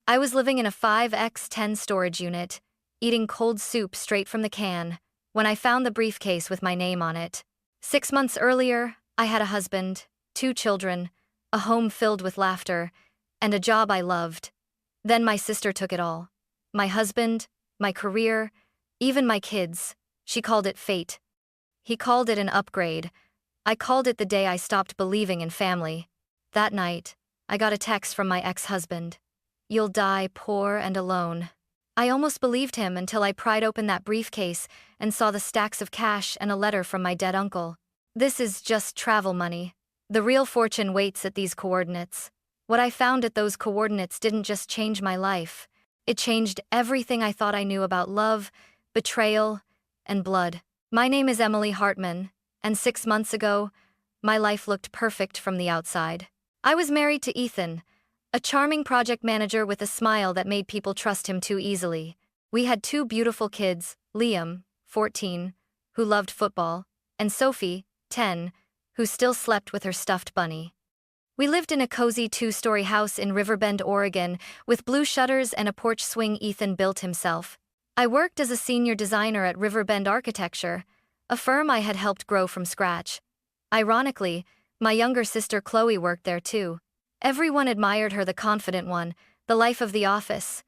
I was living in a 5x10 storage unit, eating cold soup straight from the can, when I found the briefcase with my name on it. 6 months earlier, I had a husband, 2 children, a home filled with laughter, and a job I loved. Then my sister took it all. My husband, my career, even my kids. She called it fate. He called it an upgrade. I called it the day I stopped believing in family. That night, I got a text from my ex-husband. "You'll die poor and alone." I almost believed him until I pried open that briefcase and saw the stacks of cash and a letter from my dead uncle. This is just travel money. The real fortune waits at these coordinates. What I found at those coordinates didn't just change my life. It changed everything I thought I knew about love, betrayal, and blood. My name is Emily Hartman, and 6 months ago, my life looked perfect from the outside. I was married to Ethan, a charming project manager with a smile that made people trust him too easily. We had 2 beautiful kids, Liam, 14, who loved football, and Sophie, 10, who still slept with her stuffed bunny. We lived in a cozy 2-story house in Riverbend, Oregon, with blue shutters and a porch swing Ethan built himself. I worked as a senior designer at Riverbend Architecture, a firm I had helped grow from scratch. Ironically, my younger sister Chloe worked there too. Everyone admired her, the confident one, the life of the office.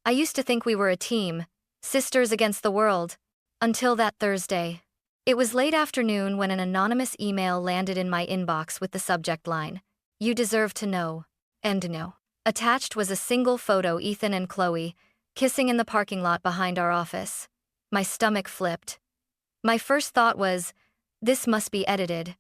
I used to think we were a team, sisters against the world, until that Thursday. It was late afternoon when an anonymous email landed in my inbox with the subject line, "You deserve to know." And no. Attached was a single photo, Ethan and Chloe, kissing in the parking lot behind our office. My stomach flipped. My first thought was, this must be edited.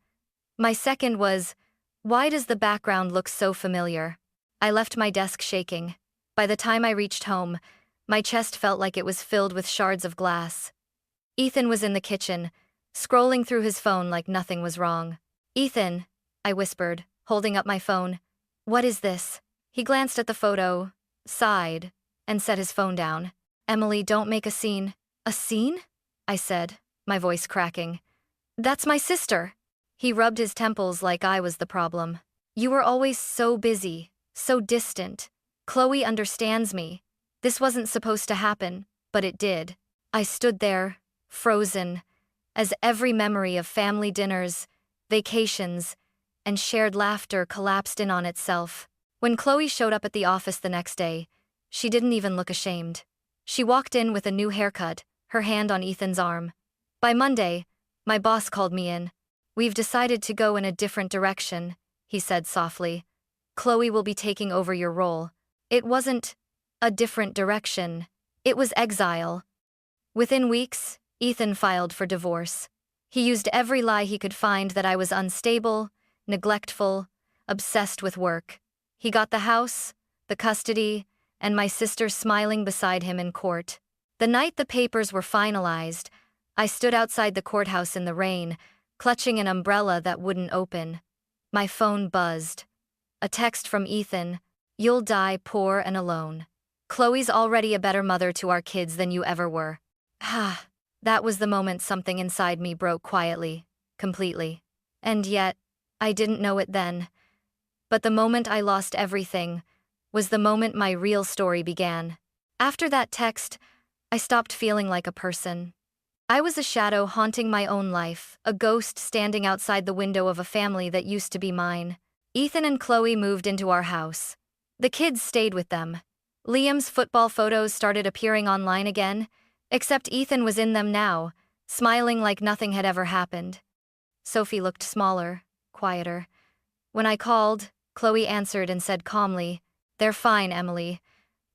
My second was, why does the background look so familiar? I left my desk shaking. By the time I reached home, my chest felt like it was filled with shards of glass. Ethan was in the kitchen, scrolling through his phone like nothing was wrong. "Ethan," I whispered, holding up my phone. "What is this?" He glanced at the photo, sighed, and set his phone down. "Emily, don't make a scene." "A scene?" I said, my voice cracking. "That's my sister." He rubbed his temples like I was the problem. "You were always so busy, so distant. Chloe understands me. This wasn't supposed to happen, but it did." I stood there, frozen, as every memory of family dinners, vacations, and shared laughter collapsed in on itself. When Chloe showed up at the office the next day, she didn't even look ashamed. She walked in with a new haircut, her hand on Ethan's arm. By Monday, my boss called me in. "We've decided to go in a different direction," he said softly. "Chloe will be taking over your role." It wasn't a different direction. It was exile. Within weeks, Ethan filed for divorce. He used every lie he could find that I was unstable, neglectful, obsessed with work. He got the house, the custody, and my sister smiling beside him in court. The night the papers were finalized, I stood outside the courthouse in the rain, clutching an umbrella that wouldn't open. My phone buzzed. A text from Ethan, "You'll die poor and alone. Chloe's already a better mother to our kids than you ever were." That was the moment something inside me broke quietly, completely. And yet, I didn't know it then. But the moment I lost everything was the moment my real story began. After that text, I stopped feeling like a person. I was a shadow haunting my own life, a ghost standing outside the window of a family that used to be mine. Ethan and Chloe moved into our house. The kids stayed with them. Liam's football photos started appearing online again, except Ethan was in them now, smiling like nothing had ever happened. Sophie looked smaller, quieter. When I called, Chloe answered and said calmly, "They're fine, Emily.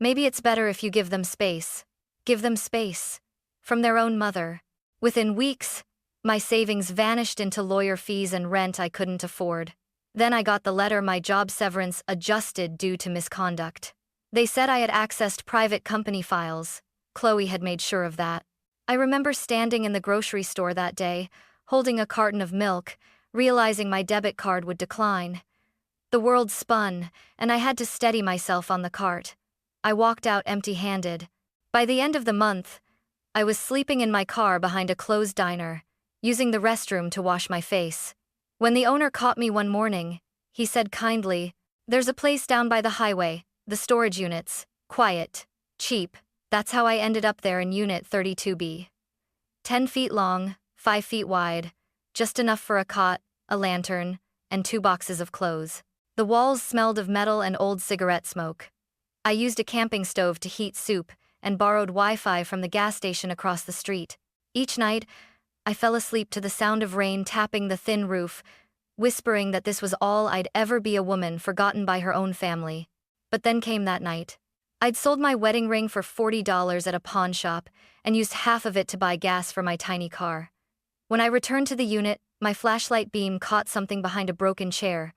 Maybe it's better if you give them space." Give them space. From their own mother. Within weeks, my savings vanished into lawyer fees and rent I couldn't afford. Then I got the letter my job severance adjusted due to misconduct. They said I had accessed private company files. Chloe had made sure of that. I remember standing in the grocery store that day, holding a carton of milk, realizing my debit card would decline. The world spun, and I had to steady myself on the cart. I walked out empty-handed. By the end of the month, I was sleeping in my car behind a closed diner, using the restroom to wash my face. When the owner caught me one morning, he said kindly, "There's a place down by the highway, the storage units, Quiet. Cheap. That's how I ended up there in Unit 32B. 10 feet long, 5 feet wide, just enough for a cot, a lantern, and 2 boxes of clothes. The walls smelled of metal and old cigarette smoke. I used a camping stove to heat soup and borrowed Wi-Fi from the gas station across the street. Each night, I fell asleep to the sound of rain tapping the thin roof, whispering that this was all I'd ever be, a woman forgotten by her own family. But then came that night. I'd sold my wedding ring for $40 at a pawn shop and used half of it to buy gas for my tiny car. When I returned to the unit, my flashlight beam caught something behind a broken chair,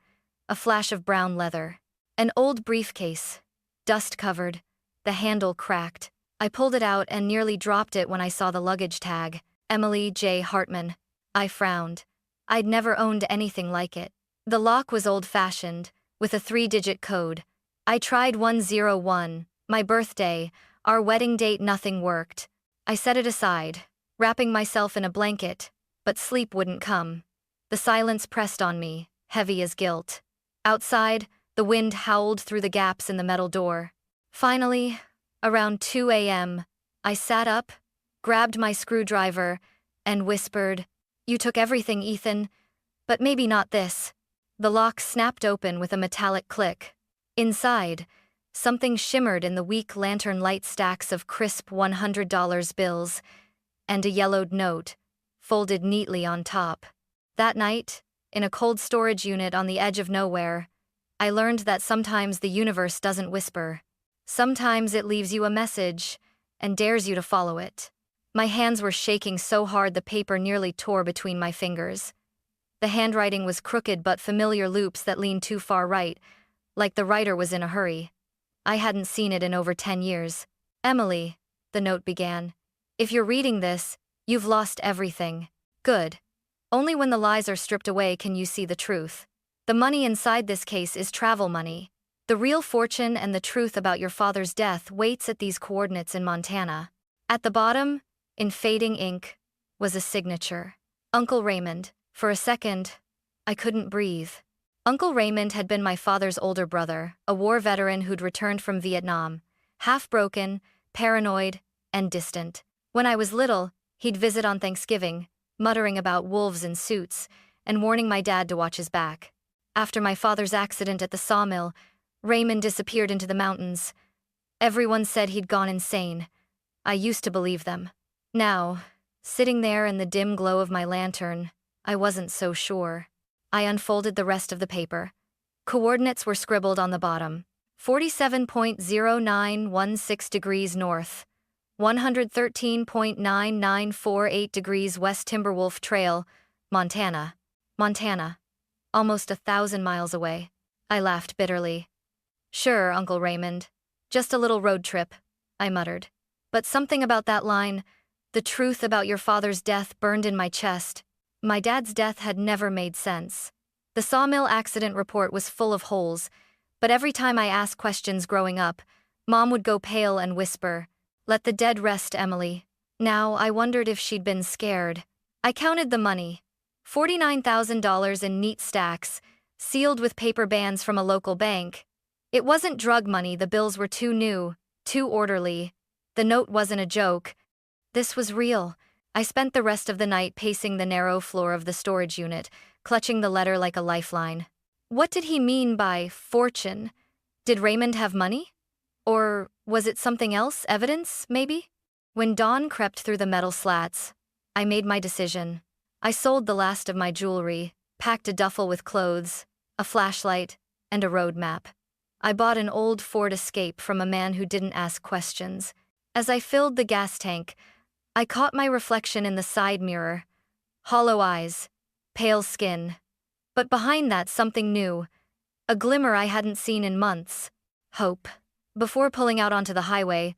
a flash of brown leather. An old briefcase, dust-covered, the handle cracked. I pulled it out and nearly dropped it when I saw the luggage tag, Emily J. Hartman. I frowned. I'd never owned anything like it. The lock was old-fashioned, with a 3-digit code. I tried 101, my birthday, our wedding date. Nothing worked. I set it aside, wrapping myself in a blanket, but sleep wouldn't come. The silence pressed on me, heavy as guilt. Outside, the wind howled through the gaps in the metal door. Finally, around 2 a.m., I sat up, grabbed my screwdriver, and whispered, "You took everything, Ethan, but maybe not this." The lock snapped open with a metallic click. Inside, something shimmered in the weak lantern light, stacks of crisp $100 bills, and a yellowed note, folded neatly on top. That night, in a cold storage unit on the edge of nowhere, I learned that sometimes the universe doesn't whisper. Sometimes it leaves you a message and dares you to follow it. My hands were shaking so hard the paper nearly tore between my fingers. The handwriting was crooked, but familiar loops that leaned too far right, like the writer was in a hurry. I hadn't seen it in over 10 years. "Emily," the note began, "if you're reading this, you've lost everything. Good. Only when the lies are stripped away can you see the truth. The money inside this case is travel money. The real fortune and the truth about your father's death waits at these coordinates in Montana." At the bottom, in fading ink, was a signature. Uncle Raymond. For a second, I couldn't breathe. Uncle Raymond had been my father's older brother, a war veteran who'd returned from Vietnam, half-broken, paranoid, and distant. When I was little, he'd visit on Thanksgiving, muttering about wolves in suits, and warning my dad to watch his back. After my father's accident at the sawmill, Raymond disappeared into the mountains. Everyone said he'd gone insane. I used to believe them. Now, sitting there in the dim glow of my lantern, I wasn't so sure. I unfolded the rest of the paper. Coordinates were scribbled on the bottom. 47.0916 degrees north, 113.9948 degrees west, Timberwolf Trail, Montana. Montana. Almost 1,000 miles away. I laughed bitterly. "Sure, Uncle Raymond. Just a little road trip," I muttered. But something about that line, the truth about your father's death, burned in my chest. My dad's death had never made sense. The sawmill accident report was full of holes, but every time I asked questions growing up, Mom would go pale and whisper, "Let the dead rest, Emily." Now I wondered if she'd been scared. I counted the money. $49,000 in neat stacks, sealed with paper bands from a local bank. It wasn't drug money. The bills were too new, too orderly. The note wasn't a joke. This was real. I spent the rest of the night pacing the narrow floor of the storage unit, clutching the letter like a lifeline. What did he mean by fortune? Did Raymond have money? Or was it something else? Evidence, maybe? When dawn crept through the metal slats, I made my decision. I sold the last of my jewelry, packed a duffel with clothes, a flashlight, and a road map. I bought an old Ford Escape from a man who didn't ask questions. As I filled the gas tank, I caught my reflection in the side mirror. Hollow eyes, pale skin. But behind that, something new. A glimmer I hadn't seen in months. Hope. Before pulling out onto the highway,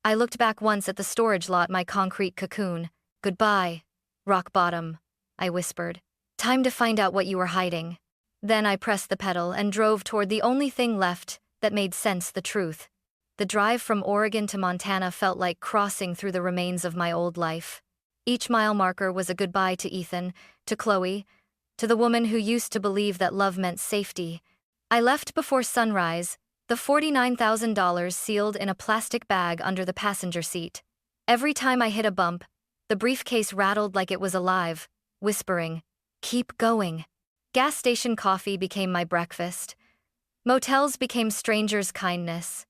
I looked back once at the storage lot, my concrete cocoon. "Goodbye, rock bottom," I whispered. "Time to find out what you were hiding." Then I pressed the pedal and drove toward the only thing left that made sense, the truth. The drive from Oregon to Montana felt like crossing through the remains of my old life. Each mile marker was a goodbye to Ethan, to Chloe, to the woman who used to believe that love meant safety. I left before sunrise, the The $49,000 sealed in a plastic bag under the passenger seat. Every time I hit a bump, the briefcase rattled like it was alive, whispering, "Keep going." Gas station coffee became my breakfast. Motels became strangers' kindness.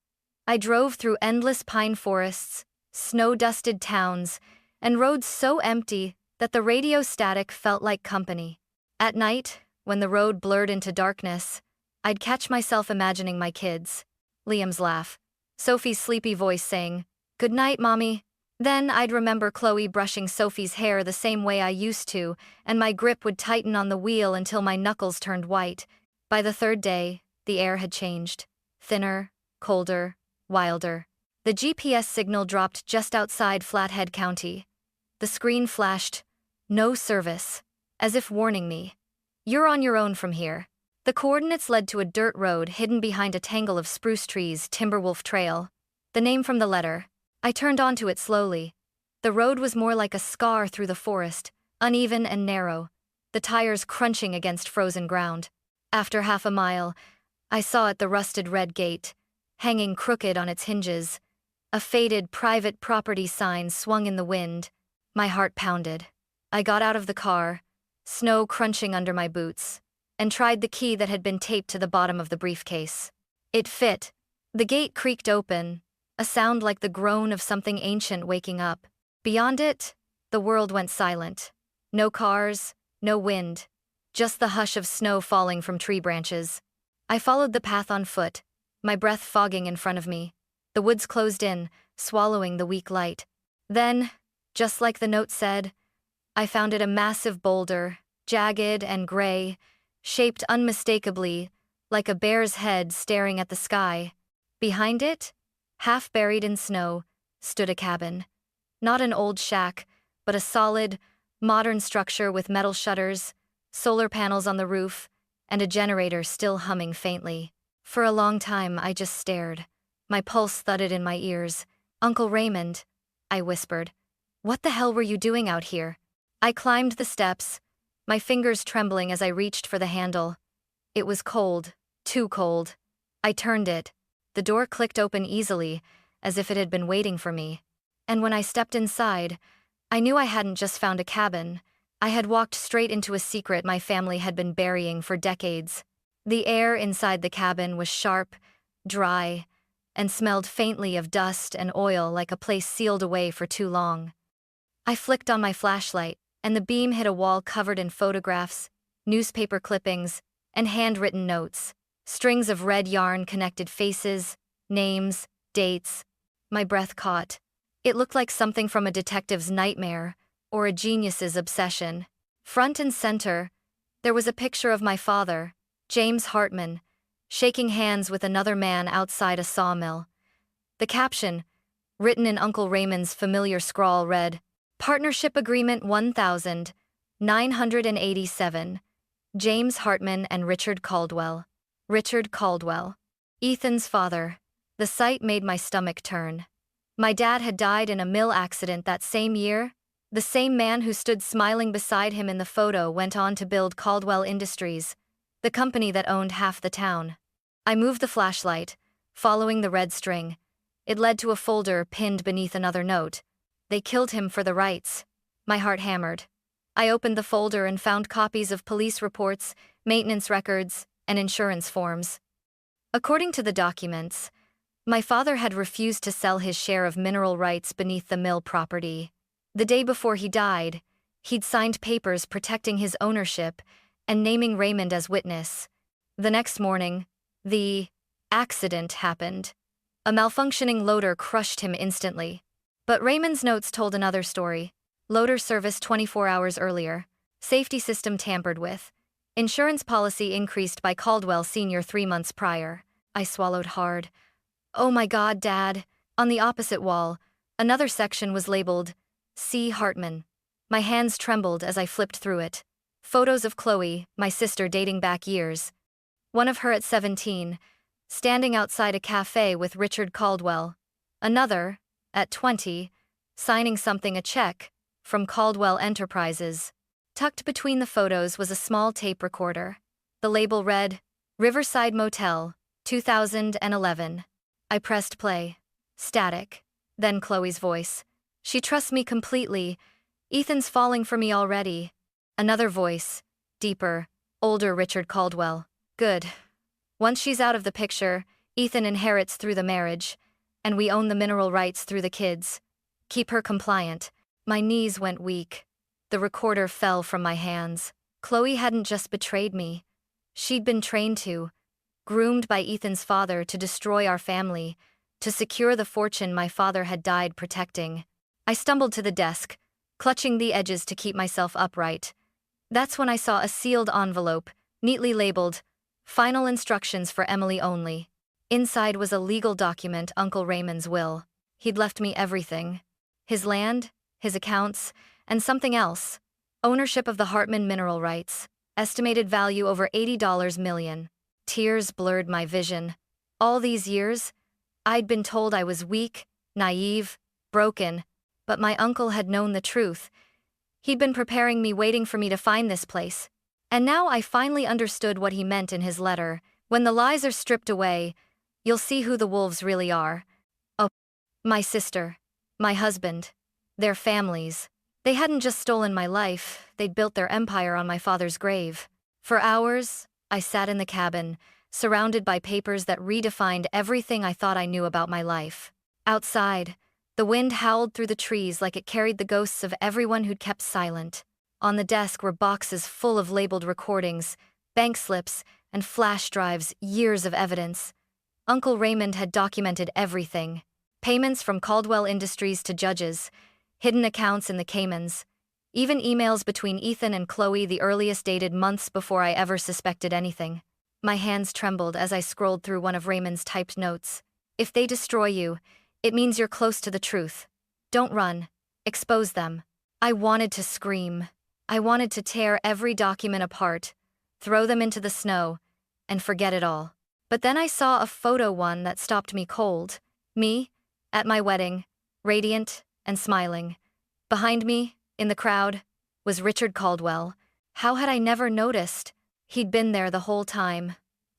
I drove through endless pine forests, snow-dusted towns, and roads so empty that the radio static felt like company. At night, when the road blurred into darkness, I'd catch myself imagining my kids. Liam's laugh, Sophie's sleepy voice saying, "Good night, Mommy." Then I'd remember Chloe brushing Sophie's hair the same way I used to, and my grip would tighten on the wheel until my knuckles turned white. By the third day, the air had changed. Thinner, colder, wilder. The GPS signal dropped just outside Flathead County. The screen flashed, "No service," as if warning me. "You're on your own from here." The coordinates led to a dirt road hidden behind a tangle of spruce trees, Timberwolf Trail. The name from the letter. I turned onto it slowly. The road was more like a scar through the forest, uneven and narrow, the tires crunching against frozen ground. After half a mile, I saw the rusted red gate, hanging crooked on its hinges. A faded private property sign swung in the wind. My heart pounded. I got out of the car, snow crunching under my boots, and tried the key that had been taped to the bottom of the briefcase. It fit. The gate creaked open, a sound like the groan of something ancient waking up. Beyond it, the world went silent. No cars, no wind, just the hush of snow falling from tree branches. I followed the path on foot, my breath fogging in front of me. The woods closed in, swallowing the weak light. Then, just like the note said, I found it a massive boulder, jagged and gray, shaped unmistakably, like a bear's head staring at the sky. Behind it, half buried in snow, stood a cabin. Not an old shack, but a solid, modern structure with metal shutters, solar panels on the roof, and a generator still humming faintly. For a long time, I just stared. My pulse thudded in my ears. "Uncle Raymond," I whispered. "What the hell were you doing out here?" I climbed the steps, my fingers trembling as I reached for the handle. It was cold, too cold. I turned it. The door clicked open easily, as if it had been waiting for me. And when I stepped inside, I knew I hadn't just found a cabin. I had walked straight into a secret my family had been burying for decades. The air inside the cabin was sharp, dry, and smelled faintly of dust and oil like a place sealed away for too long. I flicked on my flashlight, and the beam hit a wall covered in photographs, newspaper clippings, and handwritten notes. Strings of red yarn connected faces, names, dates. My breath caught. It looked like something from a detective's nightmare or a genius's obsession. Front and center, there was a picture of my father, James Hartman, shaking hands with another man outside a sawmill. The caption, written in Uncle Raymond's familiar scrawl, read, "Partnership Agreement 1987, James Hartman and Richard Caldwell." Richard Caldwell. Ethan's father. The sight made my stomach turn. My dad had died in a mill accident that same year. The same man who stood smiling beside him in the photo went on to build Caldwell Industries, the company that owned half the town. I moved the flashlight, following the red string. It led to a folder pinned beneath another note. "They killed him for the rights." My heart hammered. I opened the folder and found copies of police reports, maintenance records, and insurance forms. According to the documents, my father had refused to sell his share of mineral rights beneath the mill property. The day before he died, he'd signed papers protecting his ownership and naming Raymond as witness. The next morning, the accident happened. A malfunctioning loader crushed him instantly. But Raymond's notes told another story. Loader service 24 hours earlier. Safety system tampered with. Insurance policy increased by Caldwell Sr. 3 months prior. I swallowed hard. "Oh my God, Dad." On the opposite wall, another section was labeled, "C. Hartman." My hands trembled as I flipped through it. Photos of Chloe, my sister dating back years. One of her at 17, standing outside a cafe with Richard Caldwell. Another, at 20, signing a check, from Caldwell Enterprises. Tucked between the photos was a small tape recorder. The label read, "Riverside Motel, 2011. I pressed play. Static. Then Chloe's voice. She trusts me completely. Ethan's falling for me already. Another voice. Deeper. Older Richard Caldwell. Good. Once she's out of the picture, Ethan inherits through the marriage, and we own the mineral rights through the kids. Keep her compliant. My knees went weak. The recorder fell from my hands. Chloe hadn't just betrayed me. She'd been trained to, groomed by Ethan's father to destroy our family, to secure the fortune my father had died protecting. I stumbled to the desk, clutching the edges to keep myself upright. That's when I saw a sealed envelope, neatly labeled, "Final instructions for Emily only." Inside was a legal document, Uncle Raymond's will. He'd left me everything. His land, his accounts, and something else. Ownership of the Hartman mineral rights. Estimated value over $80 million. Tears blurred my vision. All these years, I'd been told I was weak, naive, broken, but my uncle had known the truth. He'd been preparing me, waiting for me to find this place. And now I finally understood what he meant in his letter. When the lies are stripped away, you'll see who the wolves really are. Oh, my sister, my husband, their families. They hadn't just stolen my life, they'd built their empire on my father's grave. For hours, I sat in the cabin, surrounded by papers that redefined everything I thought I knew about my life. Outside, the wind howled through the trees like it carried the ghosts of everyone who'd kept silent. On the desk were boxes full of labeled recordings, bank slips, and flash drives, years of evidence. Uncle Raymond had documented everything. Payments from Caldwell Industries to judges, hidden accounts in the Caymans, even emails between Ethan and Chloe, the earliest dated months before I ever suspected anything. My hands trembled as I scrolled through one of Raymond's typed notes. "If they destroy you, it means you're close to the truth. Don't run. Expose them." I wanted to scream. I wanted to tear every document apart, throw them into the snow, and forget it all. But then I saw a photo, one that stopped me cold. Me, at my wedding, radiant and smiling. Behind me, in the crowd, was Richard Caldwell. How had I never noticed? He'd been there the whole time,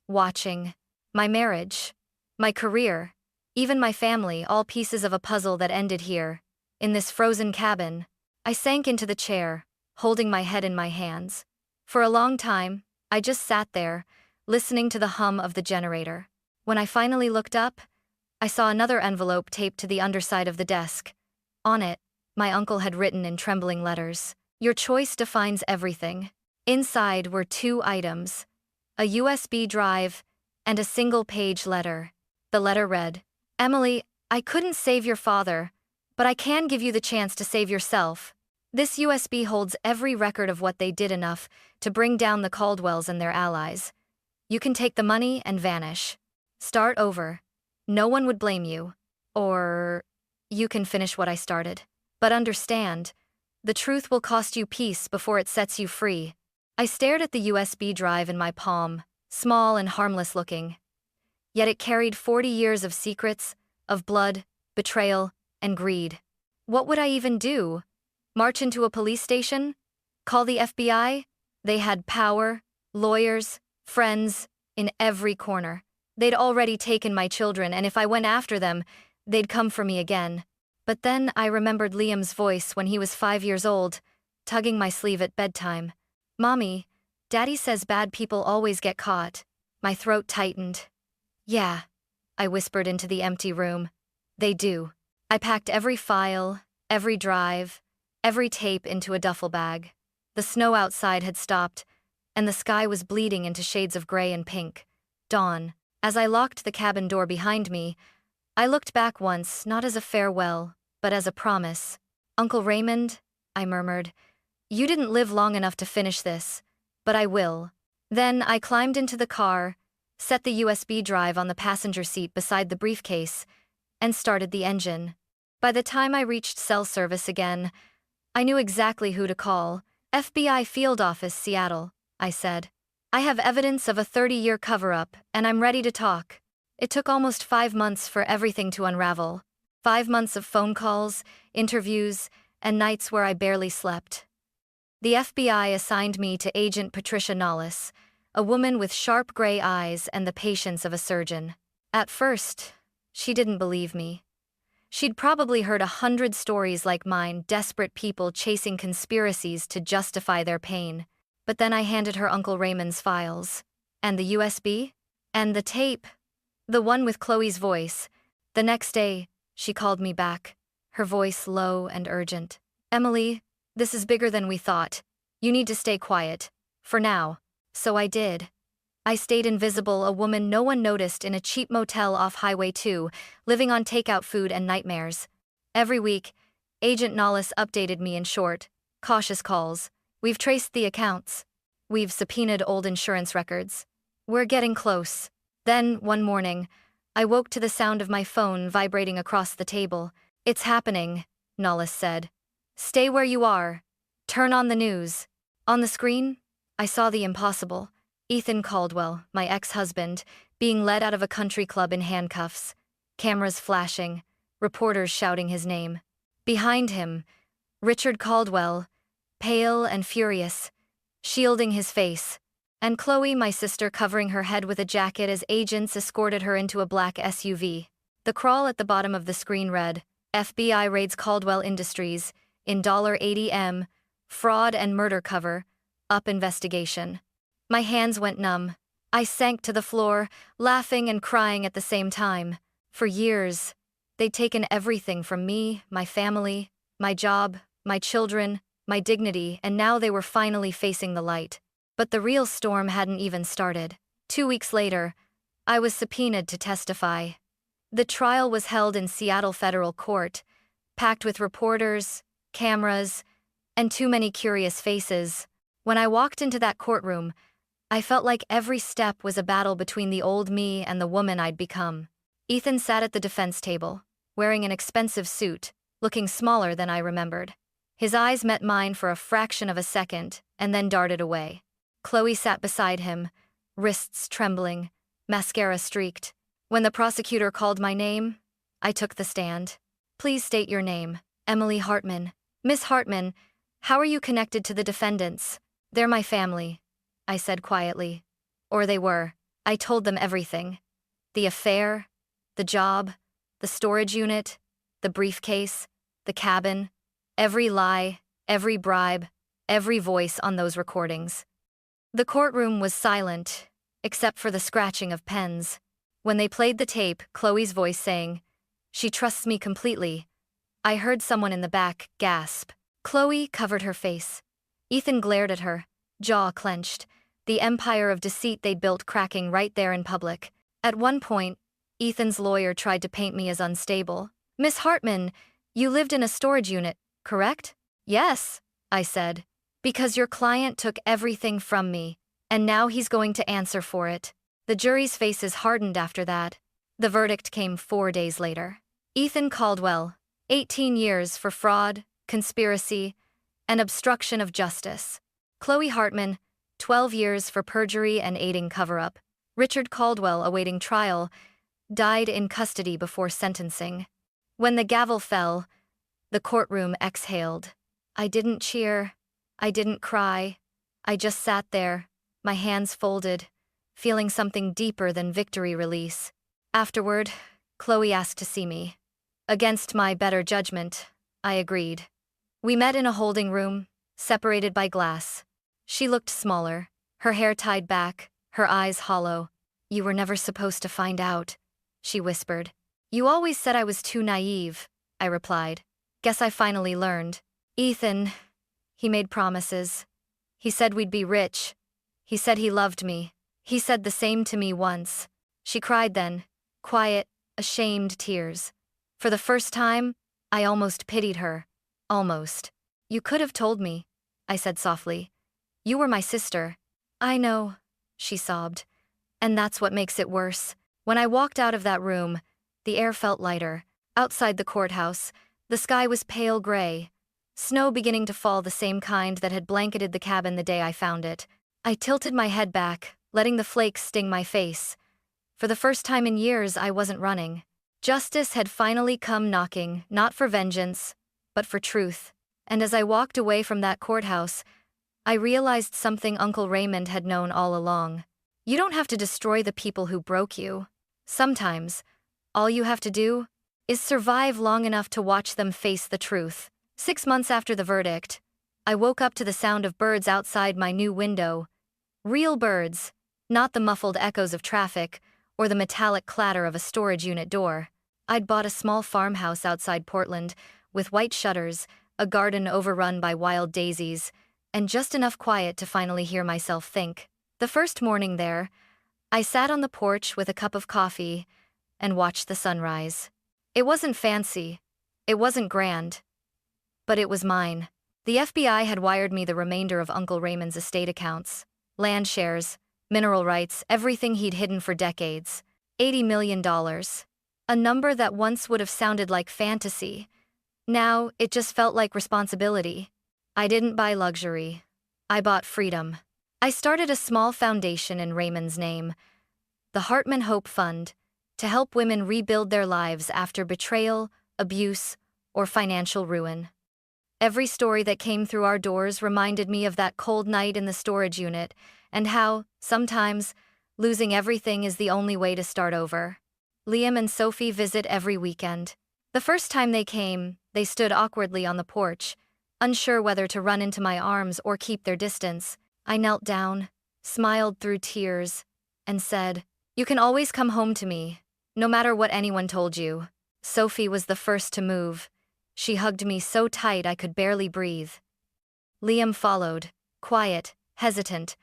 watching. My marriage, my career, even my family, all pieces of a puzzle that ended here, in this frozen cabin. I sank into the chair, holding my head in my hands. For a long time, I just sat there, listening to the hum of the generator. When I finally looked up, I saw another envelope taped to the underside of the desk. On it, my uncle had written in trembling letters, "Your choice defines everything." Inside were 2 items, a USB drive and a single-page letter. The letter read, "Emily, I couldn't save your father, but I can give you the chance to save yourself. This USB holds every record of what they did, enough to bring down the Caldwells and their allies. You can take the money and vanish. Start over. No one would blame you. Or you can finish what I started. But understand, the truth will cost you peace before it sets you free." I stared at the USB drive in my palm, small and harmless looking. Yet it carried 40 years of secrets, of blood, betrayal, and greed. What would I even do? March into a police station? Call the FBI? They had power, lawyers, friends, in every corner. They'd already taken my children, and if I went after them, they'd come for me again. But then I remembered Liam's voice when he was 5 years old, tugging my sleeve at bedtime. "Mommy, Daddy says bad people always get caught." My throat tightened. "Yeah," I whispered into the empty room. "They do." I packed every file, every drive, every tape into a duffel bag. The snow outside had stopped, and the sky was bleeding into shades of gray and pink. Dawn. As I locked the cabin door behind me, I looked back once, not as a farewell, but as a promise. "Uncle Raymond," I murmured, "you didn't live long enough to finish this, but I will." Then I climbed into the car, set the USB drive on the passenger seat beside the briefcase, and started the engine. By the time I reached cell service again, I knew exactly who to call. "FBI Field Office, Seattle," I said. "I have evidence of a 30-year cover-up, and I'm ready to talk." It took almost 5 months for everything to unravel. 5 months of phone calls, interviews, and nights where I barely slept. The FBI assigned me to Agent Patricia Nollis, a woman with sharp gray eyes and the patience of a surgeon. At first, she didn't believe me. She'd probably heard 100 stories like mine, desperate people chasing conspiracies to justify their pain. But then I handed her Uncle Raymond's files. And the USB? And the tape. The one with Chloe's voice. The next day, she called me back, her voice low and urgent. "Emily, this is bigger than we thought. You need to stay quiet. For now." So I did. I stayed invisible, a woman no one noticed in a cheap motel off Highway 2, living on takeout food and nightmares. Every week, Agent Nollis updated me in short, cautious calls. "We've traced the accounts. We've subpoenaed old insurance records. We're getting close." Then, one morning, I woke to the sound of my phone vibrating across the table. "It's happening," Nollis said. "Stay where you are. Turn on the news." On the screen, I saw the impossible. Ethan Caldwell, my ex-husband, being led out of a country club in handcuffs. Cameras flashing, reporters shouting his name. Behind him, Richard Caldwell, pale and furious, shielding his face. And Chloe, my sister, covering her head with a jacket as agents escorted her into a black SUV. The crawl at the bottom of the screen read, "FBI raids Caldwell Industries, in $80M, fraud and murder cover, up investigation." My hands went numb. I sank to the floor, laughing and crying at the same time. For years, they'd taken everything from me, my family, my job, my children, my dignity, and now they were finally facing the light. But the real storm hadn't even started. 2 weeks later, I was subpoenaed to testify. The trial was held in Seattle Federal Court, packed with reporters, cameras, and too many curious faces. When I walked into that courtroom, I felt like every step was a battle between the old me and the woman I'd become. Ethan sat at the defense table, wearing an expensive suit, looking smaller than I remembered. His eyes met mine for a fraction of a second, and then darted away. Chloe sat beside him, wrists trembling, mascara streaked. When the prosecutor called my name, I took the stand. "Please state your name." "Emily Hartman." "Miss Hartman, how are you connected to the defendants?" "They're my family," I said quietly. Or they were. I told them everything. The affair, the job, the storage unit, the briefcase, the cabin, every lie, every bribe, every voice on those recordings. The courtroom was silent, except for the scratching of pens. When they played the tape, Chloe's voice saying, "She trusts me completely," I heard someone in the back gasp. Chloe covered her face. Ethan glared at her, jaw clenched, the empire of deceit they'd built cracking right there in public. At one point, Ethan's lawyer tried to paint me as unstable. "Miss Hartman, you lived in a storage unit, correct?" "Yes," I said. "Because your client took everything from me, and now he's going to answer for it." The jury's faces hardened after that. The verdict came 4 days later. Ethan Caldwell, 18 years for fraud, conspiracy, and obstruction of justice. Chloe Hartman, 12 years for perjury and aiding cover-up. Richard Caldwell, awaiting trial, died in custody before sentencing. When the gavel fell, the courtroom exhaled. I didn't cheer. I didn't cry. I just sat there, my hands folded, feeling something deeper than victory release. Afterward, Chloe asked to see me. Against my better judgment, I agreed. We met in a holding room, separated by glass. She looked smaller, her hair tied back, her eyes hollow. "You were never supposed to find out," she whispered. "You always said I was too naive," I replied. "Guess I finally learned." Ethan, he made promises. He said we'd be rich. He said he loved me. He said the same to me once. She cried then, quiet, ashamed tears. For the first time, I almost pitied her. Almost. "You could have told me," I said softly. "You were my sister." "I know," she sobbed. "And that's what makes it worse." When I walked out of that room, the air felt lighter. Outside the courthouse, the sky was pale gray, snow beginning to fall, the same kind that had blanketed the cabin the day I found it. I tilted my head back, letting the flakes sting my face. For the first time in years, I wasn't running. Justice had finally come knocking, not for vengeance, but for truth. And as I walked away from that courthouse, I realized something Uncle Raymond had known all along. You don't have to destroy the people who broke you. Sometimes, all you have to do is survive long enough to watch them face the truth. 6 months after the verdict, I woke up to the sound of birds outside my new window. Real birds, not the muffled echoes of traffic or the metallic clatter of a storage unit door. I'd bought a small farmhouse outside Portland with white shutters, a garden overrun by wild daisies, and just enough quiet to finally hear myself think. The first morning there, I sat on the porch with a cup of coffee and watched the sunrise. It wasn't fancy, it wasn't grand, but it was mine. The FBI had wired me the remainder of Uncle Raymond's estate accounts, land shares, mineral rights, everything he'd hidden for decades. $80 million. A number that once would have sounded like fantasy. Now, it just felt like responsibility. I didn't buy luxury. I bought freedom. I started a small foundation in Raymond's name, the Hartman Hope Fund, to help women rebuild their lives after betrayal, abuse, or financial ruin. Every story that came through our doors reminded me of that cold night in the storage unit and how, sometimes, losing everything is the only way to start over. Liam and Sophie visit every weekend. The first time they came, they stood awkwardly on the porch, unsure whether to run into my arms or keep their distance. I knelt down, smiled through tears, and said, "You can always come home to me, no matter what anyone told you." Sophie was the first to move. She hugged me so tight I could barely breathe. Liam followed, quiet, hesitant,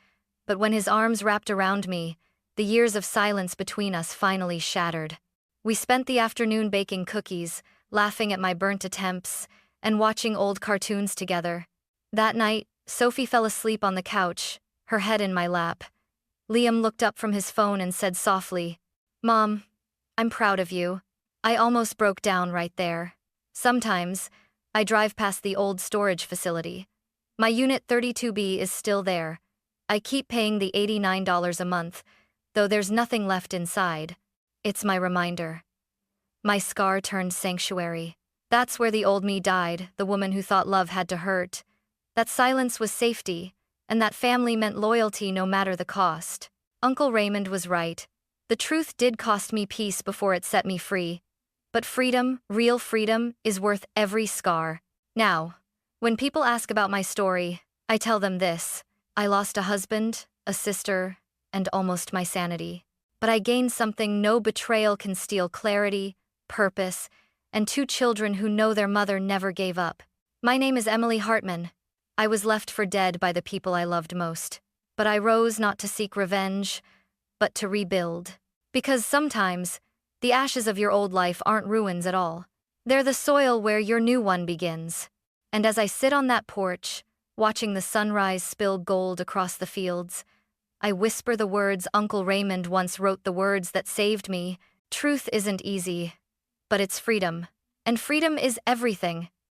but when his arms wrapped around me, the years of silence between us finally shattered. We spent the afternoon baking cookies, laughing at my burnt attempts, and watching old cartoons together. That night, Sophie fell asleep on the couch, her head in my lap. Liam looked up from his phone and said softly, "Mom, I'm proud of you." I almost broke down right there. Sometimes, I drive past the old storage facility. My Unit 32B is still there. I keep paying the $89 a month, though there's nothing left inside. It's my reminder. My scar-turned sanctuary. That's where the old me died, the woman who thought love had to hurt. That silence was safety, and that family meant loyalty no matter the cost. Uncle Raymond was right. The truth did cost me peace before it set me free. But freedom, real freedom, is worth every scar. Now, when people ask about my story, I tell them this: I lost a husband, a sister, and almost my sanity. But I gained something no betrayal can steal: clarity, purpose, and 2 children who know their mother never gave up. My name is Emily Hartman. I was left for dead by the people I loved most. But I rose not to seek revenge, but to rebuild. Because sometimes, the ashes of your old life aren't ruins at all. They're the soil where your new one begins. And as I sit on that porch, watching the sunrise spill gold across the fields, I whisper the words Uncle Raymond once wrote, the words that saved me. Truth isn't easy, but it's freedom. And freedom is everything.